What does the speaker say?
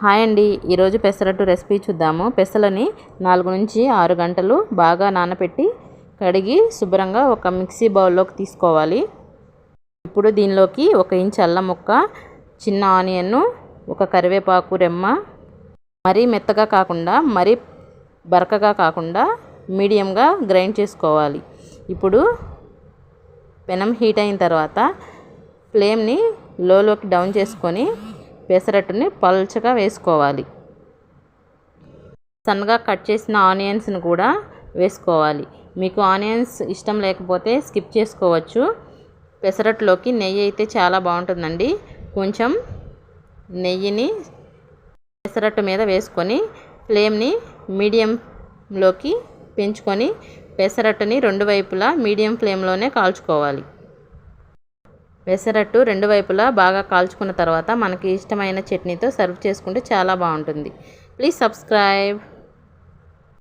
Hi అండి, ఈరోజు pesarattu recipe చూద్దాము. పెసలని 4 నుంచి 6 గంటలు బాగా నానబెట్టి కడిగి శుభ్రంగా ఒక మిక్సీ బౌల్లోకి తీసుకోవాలి. ఇప్పుడు దీనిలోకి 1 ఇంచ్ అల్లం ముక్క, చిన్న ఆనియన్, ఒక కరివేపాకు రెమ్మ, మరీ మెత్తగా కాకుండా మరీ బరకగా కాకుండా మీడియంగా గ్రైండ్ చేసుకోవాలి. ఇప్పుడు పెనం హీట్ అయిన తర్వాత ఫ్లేమ్ని లోలోకి డౌన్ చేసుకొని పెసరట్టుని పల్చగా వేసుకోవాలి. సన్నగా కట్ చేసిన ఆనియన్స్ని కూడా వేసుకోవాలి. మీకు ఆనియన్స్ ఇష్టం లేకపోతే స్కిప్ చేసుకోవచ్చు. పెసరట్టులోకి నెయ్యి అయితే చాలా బాగుంటుందండి. కొంచెం నెయ్యిని పెసరట్టు మీద వేసుకొని ఫ్లేమ్ని మీడియంలోకి పెంచుకొని పెసరట్టుని 2 వైపులా మీడియం ఫ్లేమ్లోనే కాల్చుకోవాలి. పెసరట్టు 2 వైపులా బాగా కాల్చుకున్న తర్వాత మనకి ఇష్టమైన చట్నీతో సర్వ్ చేసుకుంటే చాలా బాగుంటుంది. Please subscribe.